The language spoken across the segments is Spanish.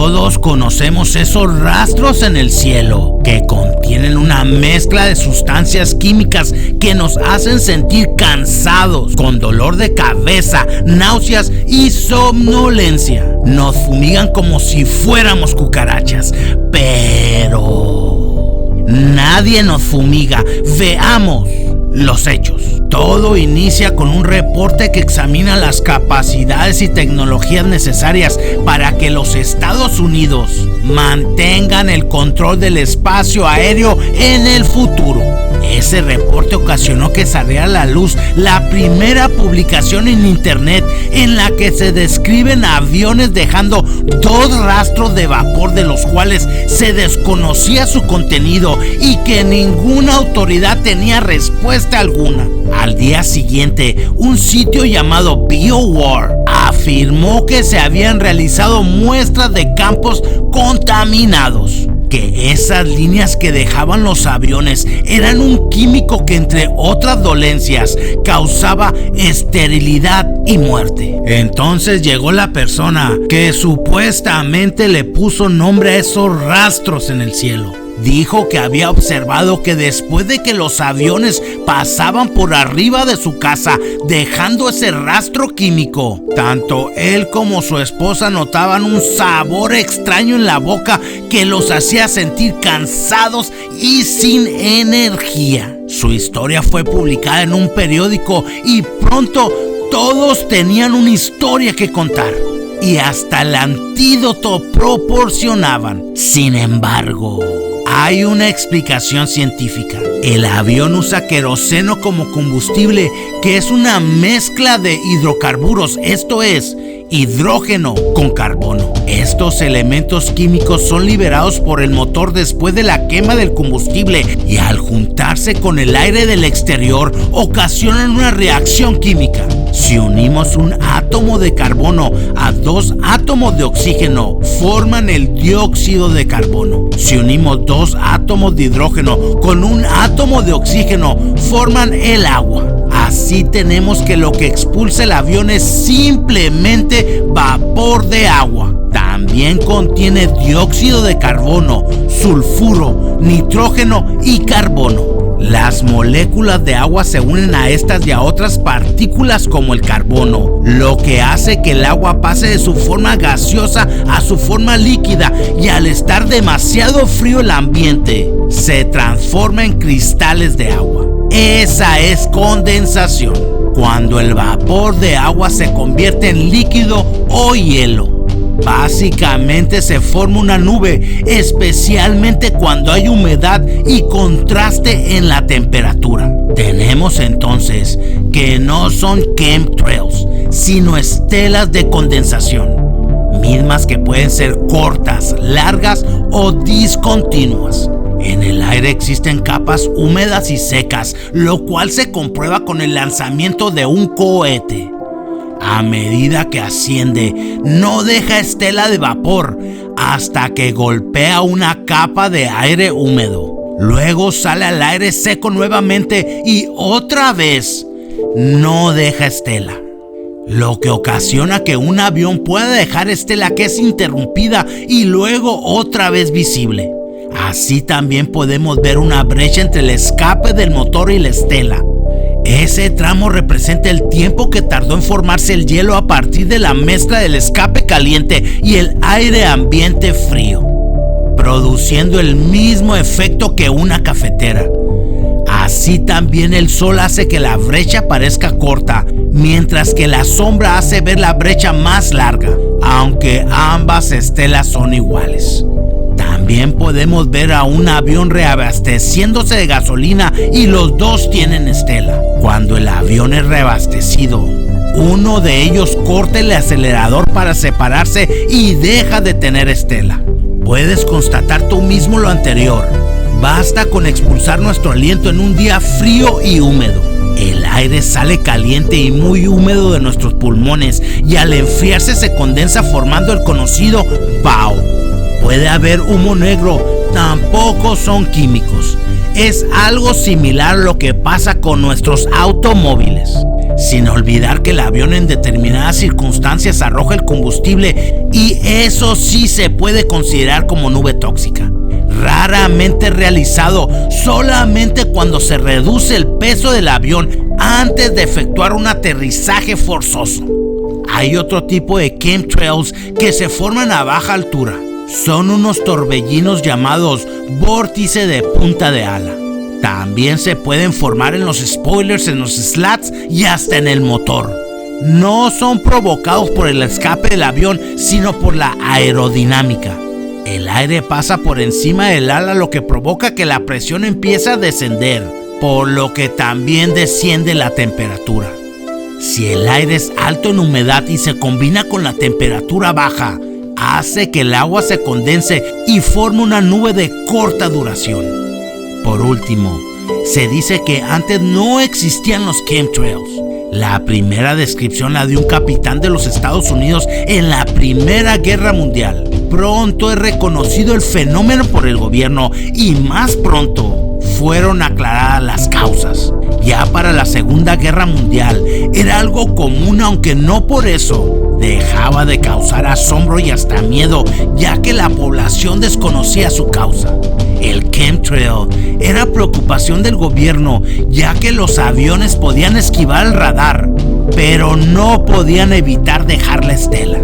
Todos conocemos esos rastros en el cielo que contienen una mezcla de sustancias químicas que nos hacen sentir cansados, con dolor de cabeza, náuseas y somnolencia. Nos fumigan como si fuéramos cucarachas, pero nadie nos fumiga. Veamos los hechos. Todo inicia con un reporte que examina las capacidades y tecnologías necesarias para que los Estados Unidos mantengan el control del espacio aéreo en el futuro. Ese reporte ocasionó que saliera a la luz la primera publicación en internet en la que se describen aviones dejando 2 rastros de vapor de los cuales se desconocía su contenido y que ninguna autoridad tenía respuesta alguna. Al día siguiente, un sitio llamado BioWar afirmó que se habían realizado muestras de campos contaminados, que esas líneas que dejaban los aviones eran un químico que, entre otras dolencias, causaba esterilidad y muerte. Entonces llegó la persona que supuestamente le puso nombre a esos rastros en el cielo. Dijo que había observado que después de que los aviones pasaban por arriba de su casa dejando ese rastro químico, tanto él como su esposa notaban un sabor extraño en la boca que los hacía sentir cansados y sin energía. Su historia fue publicada en un periódico y pronto todos tenían una historia que contar y hasta el antídoto proporcionaban. Sin embargo, hay una explicación científica. El avión usa queroseno como combustible, que es una mezcla de hidrocarburos, esto es, hidrógeno con carbono. Estos elementos químicos son liberados por el motor después de la quema del combustible y al juntarse con el aire del exterior ocasionan una reacción química. Si unimos un átomo de carbono a 2 átomos de oxígeno, forman el dióxido de carbono. Si unimos 2 átomos de hidrógeno con un átomo de oxígeno, forman el agua. Así tenemos que lo que expulsa el avión es simplemente vapor de agua. También contiene dióxido de carbono, sulfuro, nitrógeno y carbono. Las moléculas de agua se unen a estas y a otras partículas como el carbono, lo que hace que el agua pase de su forma gaseosa a su forma líquida, y al estar demasiado frío el ambiente, se transforma en cristales de agua. Esa es condensación, cuando el vapor de agua se convierte en líquido o hielo. Básicamente se forma una nube, especialmente cuando hay humedad y contraste en la temperatura. Tenemos entonces que no son chemtrails, sino estelas de condensación, mismas que pueden ser cortas, largas o discontinuas. En el aire existen capas húmedas y secas, lo cual se comprueba con el lanzamiento de un cohete. A medida que asciende, no deja estela de vapor hasta que golpea una capa de aire húmedo. Luego sale al aire seco nuevamente y otra vez no deja estela, lo que ocasiona que un avión pueda dejar estela que es interrumpida y luego otra vez visible. Así también podemos ver una brecha entre el escape del motor y la estela. Ese tramo representa el tiempo que tardó en formarse el hielo a partir de la mezcla del escape caliente y el aire ambiente frío, produciendo el mismo efecto que una cafetera. Así también el sol hace que la brecha parezca corta, mientras que la sombra hace ver la brecha más larga, aunque ambas estelas son iguales. También podemos ver a un avión reabasteciéndose de gasolina y los dos tienen estela. Cuando el avión es reabastecido, uno de ellos corta el acelerador para separarse y deja de tener estela. Puedes constatar tú mismo lo anterior. Basta con expulsar nuestro aliento en un día frío y húmedo. El aire sale caliente y muy húmedo de nuestros pulmones y al enfriarse se condensa formando el conocido vaho. Puede haber humo negro, tampoco son químicos. es algo similar a lo que pasa con nuestros automóviles. Sin olvidar que el avión en determinadas circunstancias arroja el combustible y eso sí se puede considerar como nube tóxica. Raramente realizado solamente cuando se reduce el peso del avión antes de efectuar un aterrizaje forzoso. Hay otro tipo de chemtrails que se forman a baja altura. Son unos torbellinos llamados vórtice de punta de ala. También se pueden formar en los spoilers, en los slats y hasta en el motor. No son provocados por el escape del avión, sino por la aerodinámica. El aire pasa por encima del ala, lo que provoca que la presión empiece a descender, por lo que también desciende la temperatura. Si el aire es alto en humedad y se combina con la temperatura baja, hace que el agua se condense y forme una nube de corta duración. Por último, se dice que antes no existían los chemtrails. La primera descripción la dio un capitán de los Estados Unidos en la Primera Guerra Mundial. Pronto es reconocido el fenómeno por el gobierno y más pronto fueron aclaradas las causas. Ya para la Segunda Guerra Mundial era algo común, aunque no por eso dejaba de causar asombro y hasta miedo, ya que la población desconocía su causa. El chemtrail era preocupación del gobierno, ya que los aviones podían esquivar el radar, pero no podían evitar dejar la estela,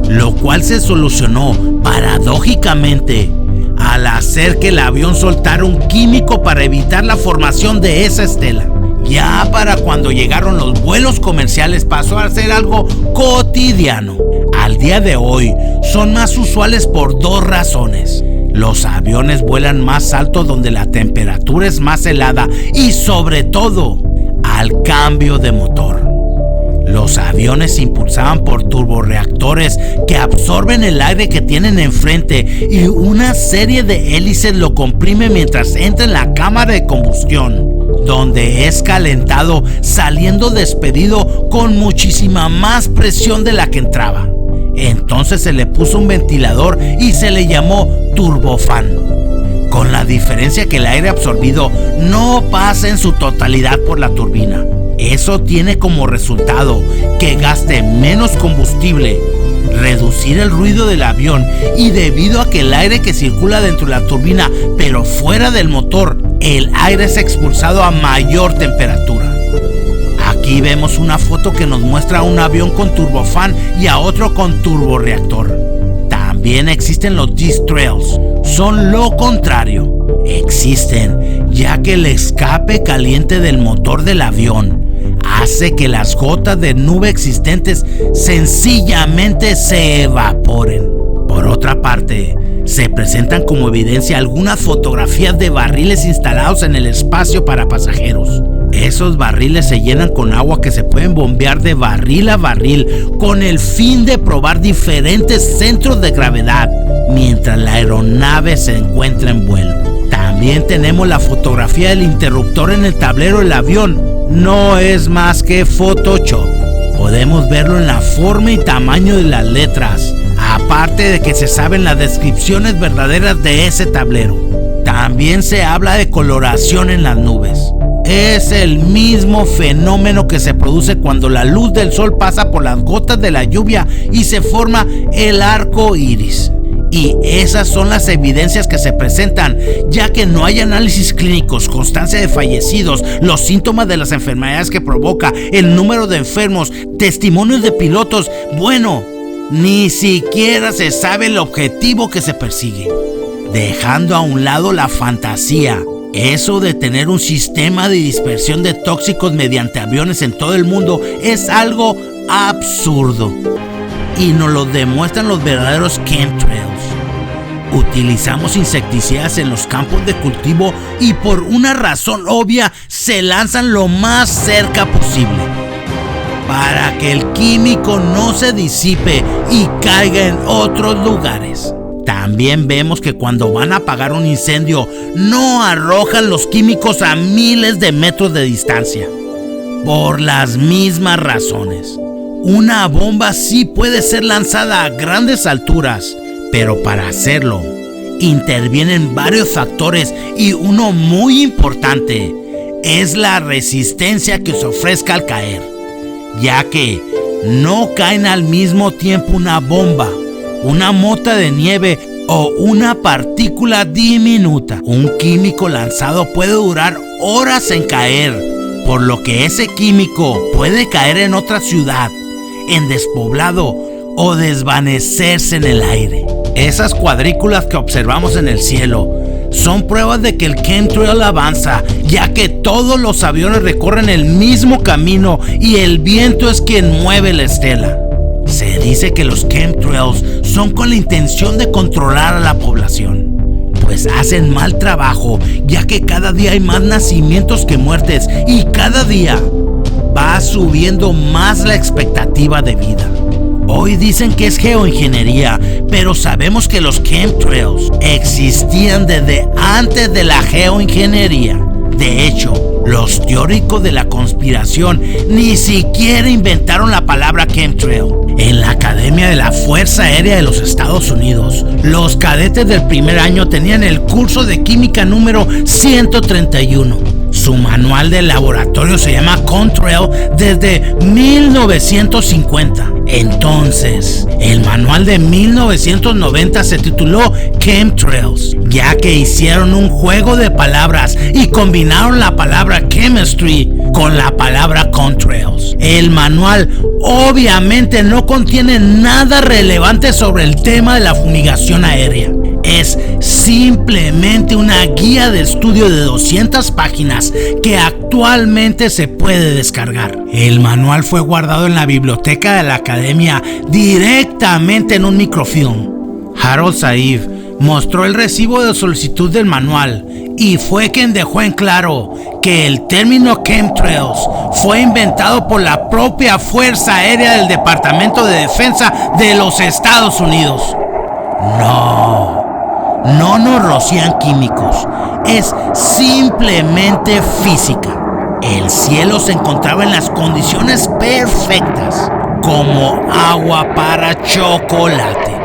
lo cual se solucionó paradójicamente al hacer que el avión soltara un químico para evitar la formación de esa estela. Ya para cuando llegaron los vuelos comerciales pasó a ser algo cotidiano. Al día de hoy son más usuales por dos razones. Los aviones vuelan más alto donde la temperatura es más helada y sobre todo al cambio de motor. Los aviones se impulsaban por turborreactores que absorben el aire que tienen enfrente y una serie de hélices lo comprime mientras entra en la cámara de combustión, donde es calentado saliendo despedido con muchísima más presión de la que entraba. Entonces se le puso un ventilador y se le llamó turbofán, con la diferencia que el aire absorbido no pasa en su totalidad por la turbina. Eso tiene como resultado que gaste menos combustible, reducir el ruido del avión y debido a que el aire que circula dentro de la turbina pero fuera del motor, el aire es expulsado a mayor temperatura. Aquí vemos una foto que nos muestra a un avión con turbofán y a otro con turborreactor. También existen los G-Trails, son lo contrario. Existen ya que el escape caliente del motor del avión hace que las gotas de nube existentes sencillamente se evaporen. Por otra parte, se presentan como evidencia algunas fotografías de barriles instalados en el espacio para pasajeros. Esos barriles se llenan con agua que se pueden bombear de barril a barril con el fin de probar diferentes centros de gravedad mientras la aeronave se encuentra en vuelo. También tenemos la fotografía del interruptor en el tablero del avión. No es más que Photoshop. Podemos verlo en la forma y tamaño de las letras, aparte de que se saben las descripciones verdaderas de ese tablero. También se habla de coloración en las nubes. Es el mismo fenómeno que se produce cuando la luz del sol pasa por las gotas de la lluvia y se forma el arco iris. Y esas son las evidencias que se presentan, ya que no hay análisis clínicos, constancia de fallecidos, los síntomas de las enfermedades que provoca, el número de enfermos, testimonios de pilotos. Bueno, ni siquiera se sabe el objetivo que se persigue. Dejando a un lado la fantasía, eso de tener un sistema de dispersión de tóxicos mediante aviones en todo el mundo es algo absurdo. Y nos lo demuestran los verdaderos chemtrails. Utilizamos insecticidas en los campos de cultivo y por una razón obvia se lanzan lo más cerca posible, para que el químico no se disipe y caiga en otros lugares. También vemos que cuando van a apagar un incendio, no arrojan los químicos a miles de metros de distancia. Por las mismas razones. Una bomba sí puede ser lanzada a grandes alturas, pero para hacerlo intervienen varios factores y uno muy importante es la resistencia que se ofrezca al caer, ya que no caen al mismo tiempo una bomba, una mota de nieve o una partícula diminuta. Un químico lanzado puede durar horas en caer, por lo que ese químico puede caer en otra ciudad, en despoblado o desvanecerse en el aire. Esas cuadrículas que observamos en el cielo son pruebas de que el chemtrail avanza, ya que todos los aviones recorren el mismo camino y el viento es quien mueve la estela. Se dice que los chemtrails son con la intención de controlar a la población, pues hacen mal trabajo, ya que cada día hay más nacimientos que muertes y cada día va subiendo más la expectativa de vida. Hoy dicen que es geoingeniería, pero sabemos que los chemtrails existían desde antes de la geoingeniería. De hecho, los teóricos de la conspiración ni siquiera inventaron la palabra chemtrail. En la Academia de la Fuerza Aérea de los Estados Unidos, los cadetes del primer año tenían el curso de química número 131. Su manual de laboratorio se llama Contrail desde 1950. Entonces, el manual de 1990 se tituló Chemtrails, ya que hicieron un juego de palabras y combinaron la palabra chemistry con la palabra contrails. El manual obviamente no contiene nada relevante sobre el tema de la fumigación aérea. Es simplemente una guía de estudio de 200 páginas que actualmente se puede descargar. El manual fue guardado en la biblioteca de la academia directamente en un microfilm. Harold Saif mostró el recibo de solicitud del manual y fue quien dejó en claro que el término chemtrails fue inventado por la propia Fuerza Aérea del Departamento de Defensa de los Estados Unidos. No nos rocían químicos, es simplemente física. El cielo se encontraba en las condiciones perfectas, como agua para chocolate.